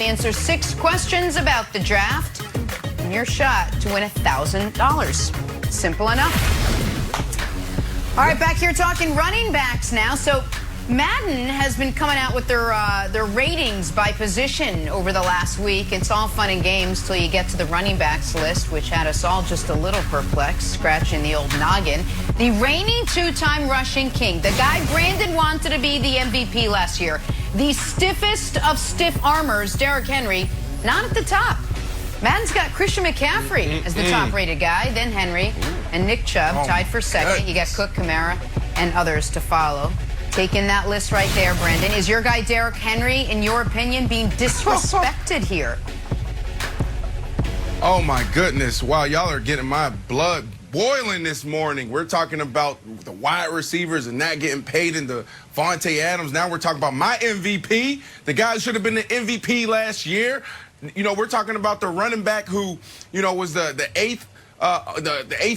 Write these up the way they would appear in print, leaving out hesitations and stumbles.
Answer 6 questions about the draft, and your shot to win $1,000. Simple enough. All right, back here talking running backs now. So Madden has been coming out with their ratings by position over the last week. It's all fun and games till you get to the running backs list, which had us all just a little perplexed, scratching the old noggin. The reigning 2-time rushing king, the guy Brandon wanted to be the MVP last year, the stiffest of stiff armors, Derrick Henry, not at the top. Madden's got Christian McCaffrey as the top-rated guy, then Henry and Nick Chubb tied for second. You got Cook, Kamara, and others to follow. Taking that list right there, Brandon. Is your guy Derrick Henry, in your opinion, being disrespected here? Oh, my goodness. Wow, y'all are getting my blood boiling this morning. We're talking about the wide receivers and not getting paid into Vontae Adams. Now we're talking about my MVP. The guy should have been the MVP last year. You know, we're talking about the running back who, you know, was the eighth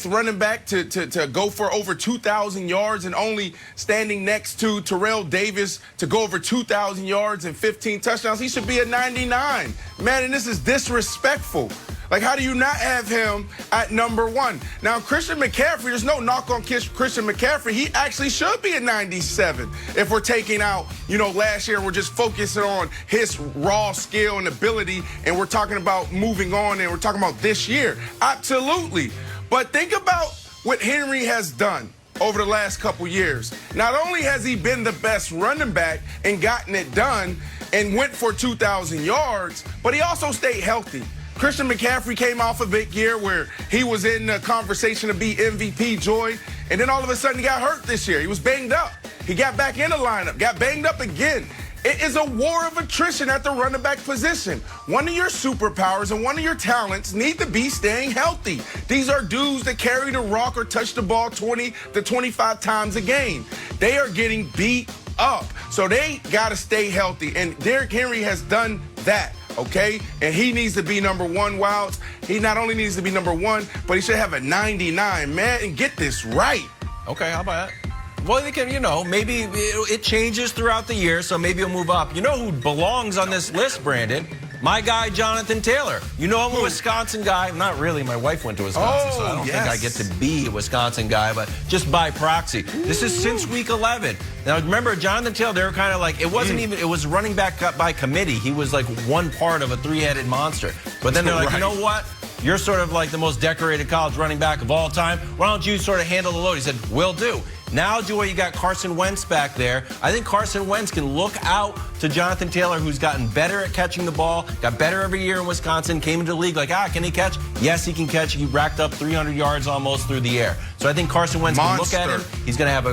running back to go for over 2,000 yards and only standing next to Terrell Davis to go over 2,000 yards and 15 touchdowns. He should be a 99. Man, and this is disrespectful. Like, how do you not have him at number 1? Now, Christian McCaffrey, there's no knock on Christian McCaffrey. He actually should be a 97 if we're taking out, you know, last year we're just focusing on his raw skill and ability, and we're talking about moving on, and we're talking about this year. Absolutely. But think about what Henry has done over the last couple years. Not only has he been the best running back and gotten it done and went for 2,000 yards, but he also stayed healthy. Christian McCaffrey came off a big year where he was in the conversation to be MVP, Joy, and then all of a sudden he got hurt this year. He was banged up. He got back in the lineup, got banged up again. It is a war of attrition at the running back position. One of your superpowers and one of your talents need to be staying healthy. These are dudes that carry the rock or touch the ball 20 to 25 times a game. They are getting beat up, so they got to stay healthy, and Derrick Henry has done that. Okay, and he needs to be number 1, Wilds. He not only needs to be number 1, but he should have a 99, man, and get this right. Okay, how about that? Well, they can, you know, maybe it changes throughout the year, so maybe he'll move up. You know who belongs on this list, Brandon? My guy, Jonathan Taylor. You know, I'm a Wisconsin guy. Not really. My wife went to Wisconsin, so I don't think I get to be a Wisconsin guy, but just by proxy. This is since week 11. Now, remember, Jonathan Taylor, they were kind of like, it wasn't even, it was running back by committee. He was like one part of a 3-headed monster. But then they're like, you know what? You're sort of like the most decorated college running back of all time. Why don't you sort of handle the load? He said, will do. Now, Joy, you got Carson Wentz back there. I think Carson Wentz can look out to Jonathan Taylor, who's gotten better at catching the ball, got better every year in Wisconsin, came into the league like, can he catch? Yes, he can catch. He racked up 300 yards almost through the air. So I think Carson Wentz can look at him. He's going to have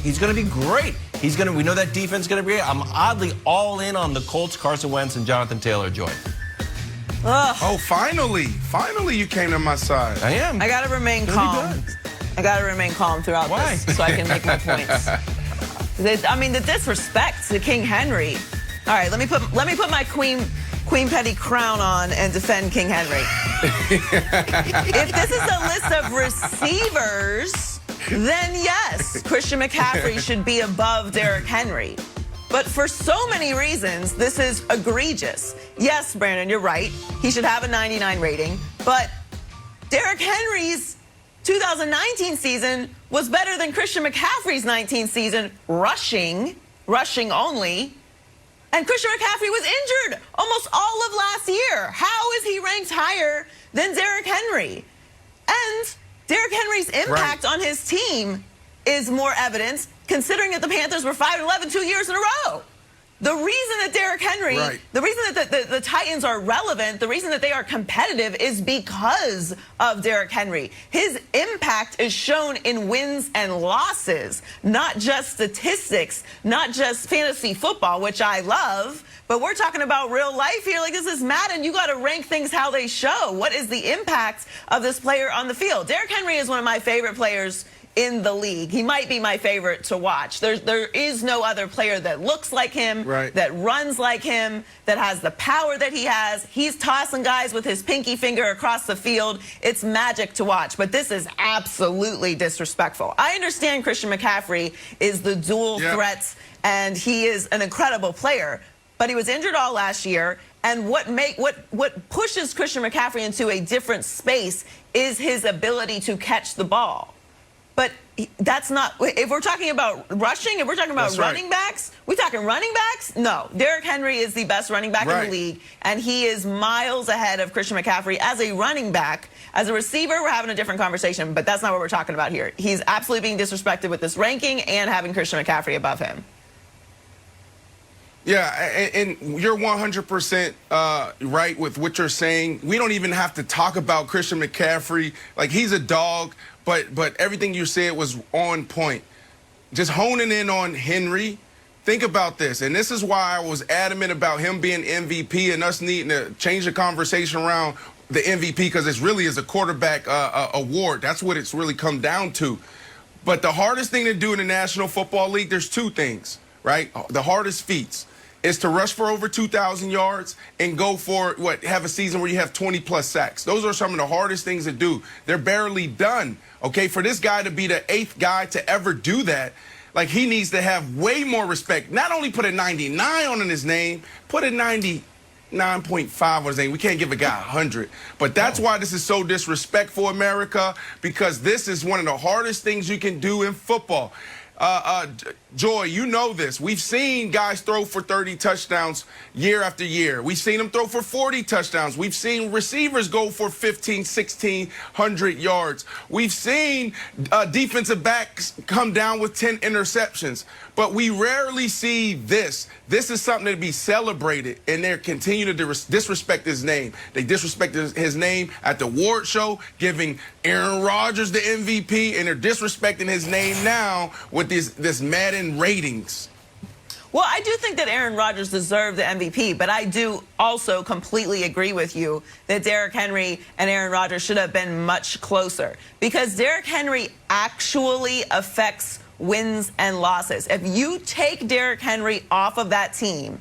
he's going to be great. We know that defense is going to be great. I'm oddly all in on the Colts, Carson Wentz, and Jonathan Taylor, Joy. Oh, finally you came to my side. I am. I got to remain calm. I got to remain calm throughout this so I can make my points. I mean, the disrespect to King Henry. All right, let me put my Queen Petty crown on and defend King Henry. If this is a list of receivers, then yes, Christian McCaffrey should be above Derrick Henry. But for so many reasons, this is egregious. Yes, Brandon, you're right. He should have a 99 rating. But Derrick Henry's 2019 season was better than Christian McCaffrey's 19 season rushing only. And Christian McCaffrey was injured almost all of last year. How is he ranked higher than Derrick Henry? And Derrick Henry's impact on his team is more evident, considering that the Panthers were 5-11 2 years in a row. The reason that Derrick Henry, the reason that the Titans are relevant, the reason that they are competitive is because of Derrick Henry. His impact is shown in wins and losses, not just statistics, not just fantasy football, which I love, but we're talking about real life here. Like, this is Madden. You got to rank things how they show. What is the impact of this player on the field? Derrick Henry is one of my favorite players in the league. He might be my favorite to watch. There is no other player that looks like him, that runs like him, that has the power that he has. He's tossing guys with his pinky finger across the field. It's magic to watch, but this is absolutely disrespectful. I understand Christian McCaffrey is the dual threat, and he is an incredible player, but he was injured all last year, And what pushes Christian McCaffrey into a different space is his ability to catch the ball. But that's not, if we're talking about rushing, if we're talking about running backs, we talking running backs? No. Derrick Henry is the best running back in the league, and he is miles ahead of Christian McCaffrey as a running back. As a receiver, we're having a different conversation, but that's not what we're talking about here. He's absolutely being disrespected with this ranking and having Christian McCaffrey above him. Yeah, and you're 100% right with what you're saying. We don't even have to talk about Christian McCaffrey. Like, he's a dog, but everything you said was on point. Just honing in on Henry. Think about this, and this is why I was adamant about him being MVP and us needing to change the conversation around the MVP, because it really is a quarterback award. That's what it's really come down to. But the hardest thing to do in the National Football League, there's two things, right? The hardest feats is to rush for over 2,000 yards and go for, have a season where you have 20-plus sacks. Those are some of the hardest things to do. They're barely done, okay? For this guy to be the 8th guy to ever do that, like, he needs to have way more respect. Not only put a 99 on his name, put a 99.5 on his name. We can't give a guy 100. But that's why this is so disrespectful, America, because this is one of the hardest things you can do in football. Joy, you know this. We've seen guys throw for 30 touchdowns year after year. We've seen them throw for 40 touchdowns. We've seen receivers go for 15, 1,600 yards. We've seen defensive backs come down with 10 interceptions. But we rarely see this. This is something to be celebrated, and they're continuing to disrespect his name. They disrespected his name at the award show, giving Aaron Rodgers the MVP, and they're disrespecting his name now with this Madden ratings. Well, I do think that Aaron Rodgers deserved the MVP, but I do also completely agree with you that Derrick Henry and Aaron Rodgers should have been much closer, because Derrick Henry actually affects wins and losses. If you take Derrick Henry off of that team,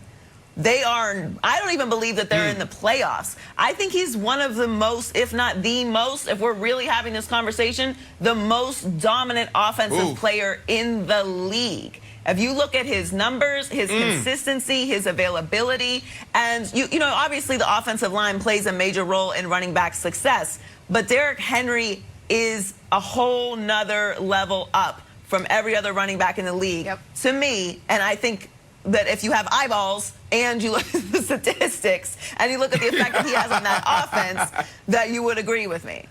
I don't even believe that they're in the playoffs. I think he's one of the most, if not the most, if we're really having this conversation, the most dominant offensive player in the league. If you look at his numbers, his consistency, his availability, and you know, obviously the offensive line plays a major role in running back success, but Derrick Henry is a whole nother level up from every other running back in the league to me. And I think that if you have eyeballs and you look at the statistics and you look at the effect that he has on that offense, that you would agree with me.